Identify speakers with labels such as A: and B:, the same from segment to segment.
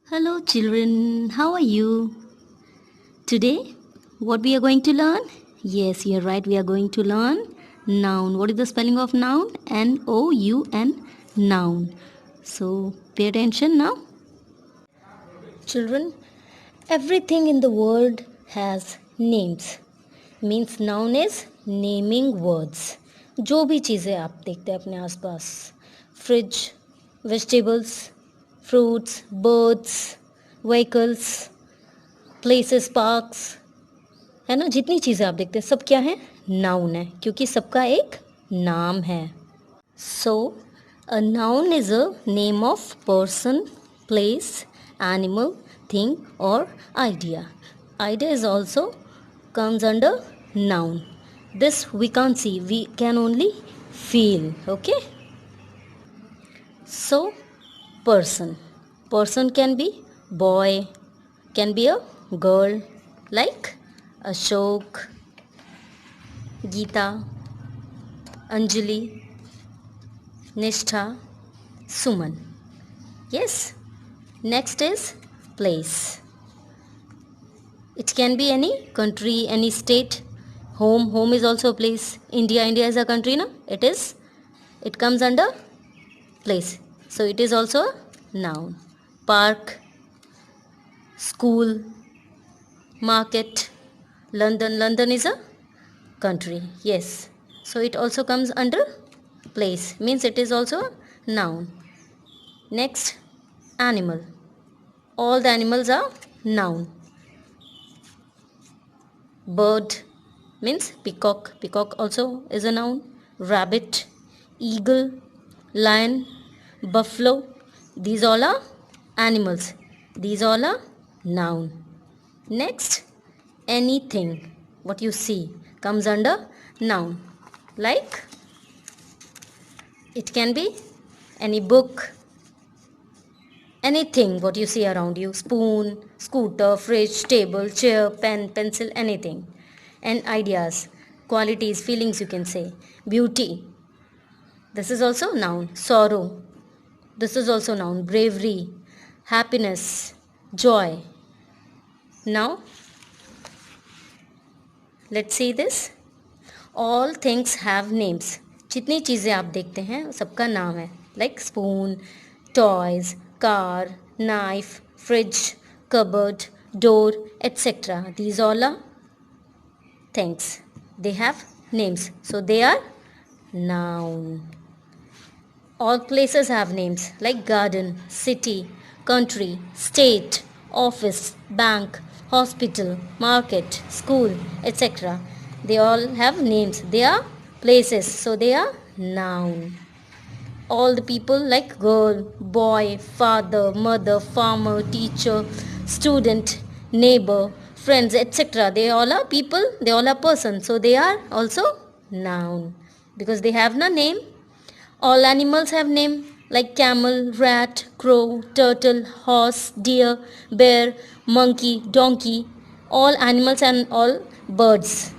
A: Hello children, how are you? Today, what we are going to learn? Yes, you're right, we are going to learn noun. What is the spelling of noun? N-O-U-N, noun. So, pay attention now. Children, everything in the world has names. Means noun is naming words. जो भी चीज़ें आप देखते हैं अपने आसपास, fridge, vegetables, fruits, birds, vehicles, places, parks, है ना, जितनी चीज़ें आप देखते हैं सब क्या है? नाउन है, क्योंकि सबका एक नाम है. So a noun is a name of person, place, animal, thing और idea. Idea is also comes under noun. This we can't see, we can only feel. Okay. So person can be boy, can be a girl like Ashok, Geeta, Anjali, Nishtha, Suman. Yes. Next is place. It can be any country, any state. Home is also a place. India is a country, na? It comes under place. So it is also a noun. Park, school, market, London is a country. Yes. So it also comes under place. Means it is also a noun. Next, animal. All the animals are noun. Bird means peacock. Peacock also is a noun. Rabbit, eagle, lion, buffalo. These all are animals. These all are noun. Next, anything. What you see comes under noun. Like, it can be any book, anything what you see around you. Spoon, scooter, fridge, table, chair, pen, pencil, anything. And ideas, qualities, feelings you can say. Beauty. This is also noun. Sorrow. This is also noun. Bravery, happiness, joy. Now, let's see this. All things have names. जितनी चीज़ें आप देखते हैं सबका नाम है. Like spoon, toys, car, knife, fridge, cupboard, door, etc. These all are things. They have names. So they are noun. All places have names like garden, city, country, state, office, bank, hospital, market, school, etc. They all have names. They are places. So they are noun. All the people like girl, boy, father, mother, farmer, teacher, student, neighbor, friends, etc. They all are people. They all are persons. So they are also noun because they have no name. All animals have name like camel, rat, crow, turtle, horse, deer, bear, monkey, donkey. All animals and all birds.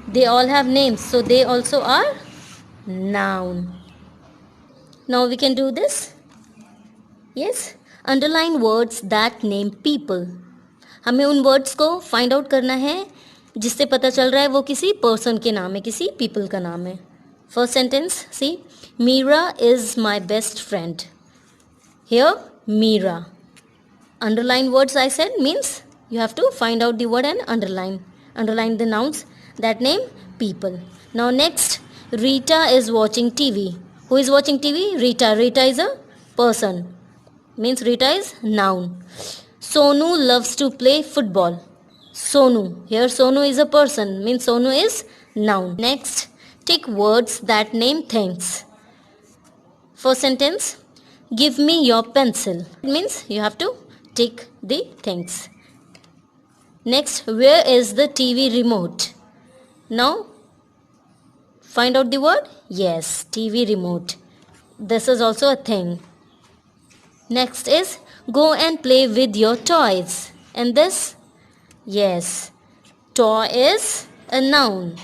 A: They all have names, so they also are noun. Now we can do this. Yes. Underline words that name people. हमें उन words को find out करना है जिससे पता चल रहा है वो किसी पर्सन के नाम है, किसी पीपल का नाम है. First sentence C. Meera is my best friend. Here, Meera. Underline words I said means you have to find out the word and underline. Underline the nouns that name people. Now next, Rita is watching TV. Who is watching TV? Rita. Rita is a person. Means Rita is noun. Sonu loves to play football. Sonu. Here Sonu is a person. Means Sonu is noun. Next, take words that name things. First sentence, give me your pencil. It means you have to take the things. Next, where is the TV remote? Now, find out the word. Yes, TV remote. This is also a thing. Next is, go and play with your toys. And this, yes, toy is a noun.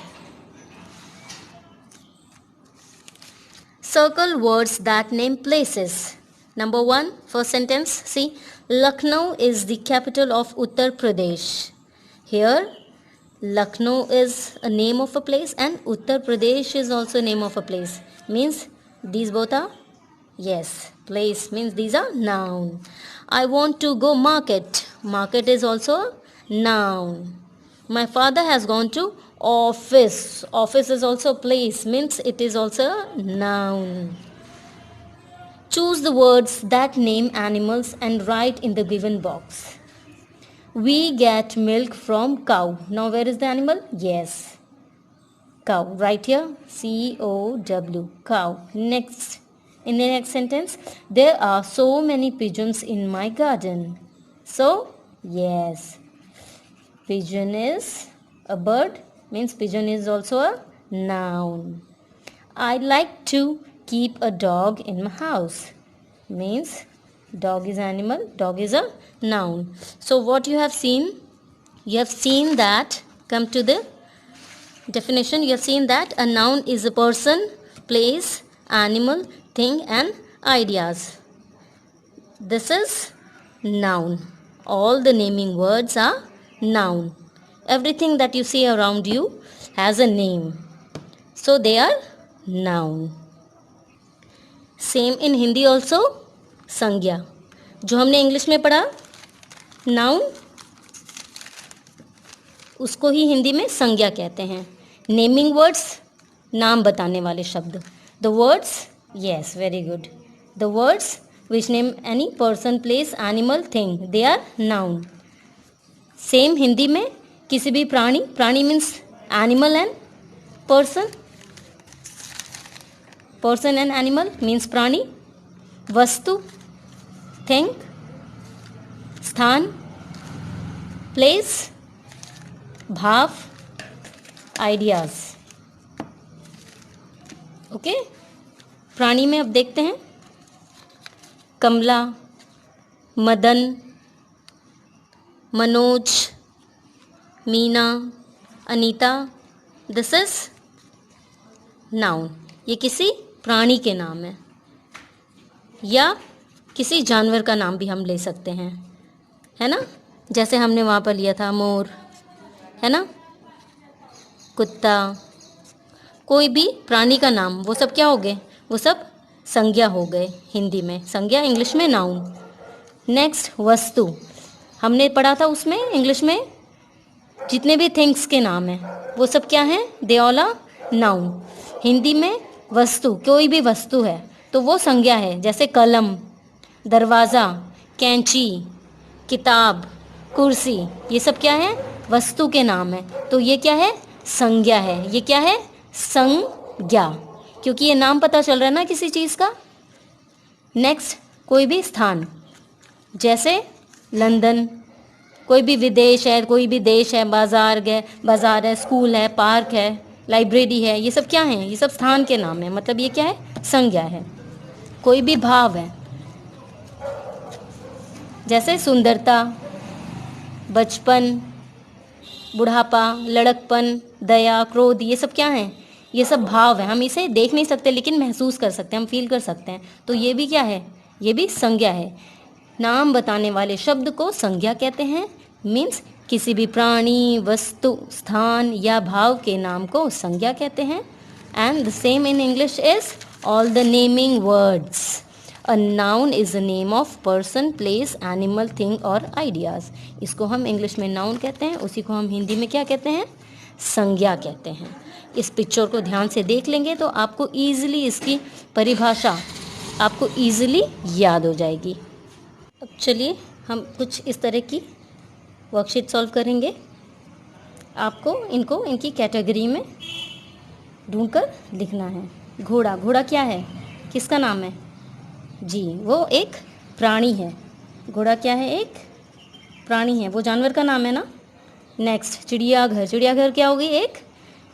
A: Circle words that name places. Number 1, first sentence. See, Lucknow is the capital of Uttar Pradesh. Here, Lucknow is a name of a place and Uttar Pradesh is also a name of a place. Means these both are, yes, place means these are noun. I want to go market. Market is also a noun. My father has gone to office. Office is also a place means it is also a noun. Choose the words that name animals and write in the given box. We get milk from cow. Now where is the animal? Yes, cow. Right here, C-O-W, cow. Next, in the next sentence, there are so many pigeons in my garden. So, yes, pigeon is a bird, means pigeon is also a noun. I like to keep a dog in my house. Means dog is animal, dog is a noun. So what you have seen? You have seen that, come to the definition, you have seen that a noun is a person, place, animal, thing and ideas. This is noun. All the naming words are noun. Everything that you see around you has a name. So they are noun. Same in Hindi also संज्ञा. जो हमने English में पढ़ा noun, उसको ही हिंदी में संज्ञा कहते हैं. नेमिंग वर्ड्स, नाम बताने वाले शब्द. The words, yes, very good. The words which name any person, place, animal, thing, they are noun. Same Hindi में किसी भी प्राणी, प्राणी means animal and person. Person and animal means प्राणी. वस्तु, थिंग, स्थान, प्लेस, भाव, आइडियाज. ओके, प्राणी में अब देखते हैं. Kamala, Madan, Manoj, Meena, Anita. This is noun. ये किसी प्राणी के नाम है या किसी जानवर का नाम भी हम ले सकते हैं, है ना. जैसे हमने वहाँ पर लिया था मोर, है ना, कुत्ता. कोई भी प्राणी का नाम, वो सब क्या हो गए? वो सब संज्ञा हो गए. हिंदी में संज्ञा, इंग्लिश में नाउन. नेक्स्ट, वस्तु. हमने पढ़ा था उसमें इंग्लिश में जितने भी थिंग्स के नाम हैं वो सब क्या हैं? They all are noun. Hindi में वस्तु, कोई भी वस्तु है तो वो संज्ञा है. जैसे कलम, दरवाज़ा, कैंची, किताब, कुर्सी, ये सब क्या है? वस्तु के नाम है. तो ये क्या है? संज्ञा है. ये क्या है? संज्ञा, क्योंकि ये नाम पता चल रहा है ना किसी चीज़ का. नेक्स्ट, कोई भी स्थान, जैसे लंदन. कोई भी विदेश है, कोई भी देश है, बाजार है, स्कूल है, पार्क है, लाइब्रेरी है, ये सब क्या हैं? ये सब स्थान के नाम है. मतलब ये क्या है? संज्ञा है. कोई भी भाव है, जैसे सुंदरता, बचपन, बुढ़ापा, लड़कपन, दया, क्रोध, ये सब क्या हैं? ये सब भाव है. हम इसे देख नहीं सकते लेकिन महसूस कर सकते हैं, हम फील कर सकते हैं. तो ये भी क्या है? ये भी संज्ञा है. नाम बताने वाले शब्द को संज्ञा कहते हैं. मीन्स किसी भी प्राणी, वस्तु, स्थान या भाव के नाम को संज्ञा कहते हैं. And the same in English is all the naming words. A noun is a name of person, place, animal, thing और आइडियाज़. इसको हम इंग्लिश में नाउन कहते हैं, उसी को हम हिंदी में क्या कहते हैं? संज्ञा कहते हैं. इस पिक्चर को ध्यान से देख लेंगे तो आपको ईजिली इसकी परिभाषा आपको ईजिली याद हो जाएगी. अब चलिए हम कुछ इस तरह की वर्कशीट सॉल्व करेंगे. आपको इनको इनकी कैटेगरी में ढूंढकर लिखना है. घोड़ा, घोड़ा क्या है? किसका नाम है? जी, वो एक प्राणी है. घोड़ा क्या है? एक प्राणी है, वो जानवर का नाम है ना. नेक्स्ट, चिड़ियाघर, चिड़ियाघर क्या होगी? एक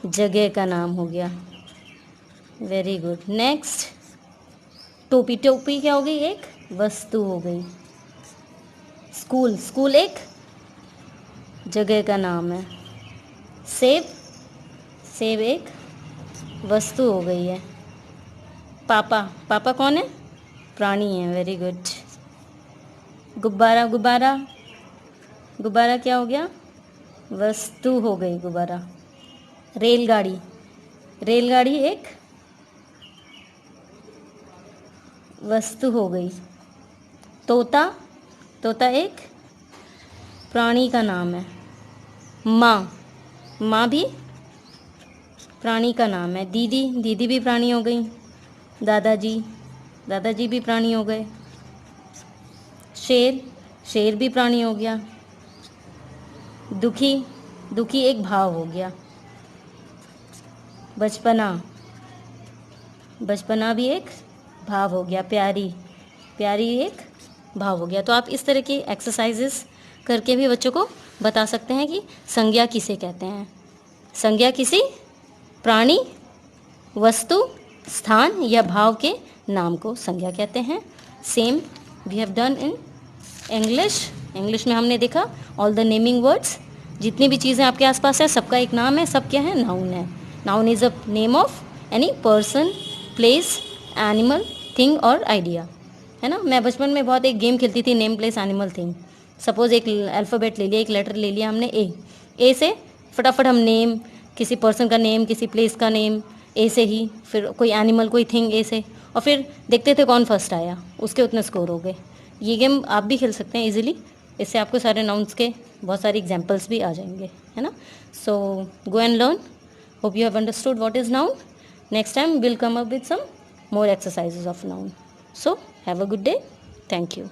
A: जगह का नाम हो गया. Very good. नेक्स्ट, टोपी, टोपी क्या होगी? एक वस्तु हो गई. स्कूल, स्कूल एक जगह का नाम है. सेब, सेब एक वस्तु हो गई है. पापा, पापा कौन है? प्राणी है, वेरी गुड। गुब्बारा, गुब्बारा, गुब्बारा क्या हो गया? वस्तु हो गई गुब्बारा। रेलगाड़ी, रेलगाड़ी एक वस्तु हो गई। तोता, तोता एक प्राणी का नाम है। माँ, माँ भी प्राणी का नाम है। दीदी, दीदी भी प्राणी हो गई। दादाजी, दादाजी भी प्राणी हो गए। शेर, शेर भी प्राणी हो गया। दुखी, दुखी एक भाव हो गया। बचपना, बचपना भी एक भाव हो गया। प्यारी, प्यारी एक भाव हो गया। तो आप इस तरह की एक्सरसाइजेस करके भी बच्चों को बता सकते हैं कि संज्ञा किसे कहते हैं। संज्ञा किसी प्राणी, वस्तु, स्थान या भाव के नाम को संज्ञा कहते हैं। Same we have done in English. English में हमने देखा ऑल द नेमिंग वर्ड्स, जितनी भी चीज़ें आपके आसपास है सबका एक नाम है, सब क्या है? नाउन है। Noun is a name of any person, place, animal, thing और आइडिया, है ना। मैं बचपन में बहुत एक गेम खेलती थी, name place animal thing. Suppose एक अल्फ़ाबेट ले लिया, एक लेटर ले लिया हमने, ए से फटाफट हम नेम, किसी पर्सन का नेम, किसी प्लेस का नेम ए से ही, फिर कोई एनिमल, कोई थिंग ए से, और फिर देखते थे कौन फर्स्ट आया, उसके उतने स्कोर हो गए। ये गेम आप भी खेल सकते हैं इजीली। इससे आपको सारे नाउन्स के बहुत सारे एग्जांपल्स भी आ जाएंगे, है ना। So go and learn. Hope you have understood what is noun. Next time we'll come up with some more exercises of noun. So have a good day. Thank you.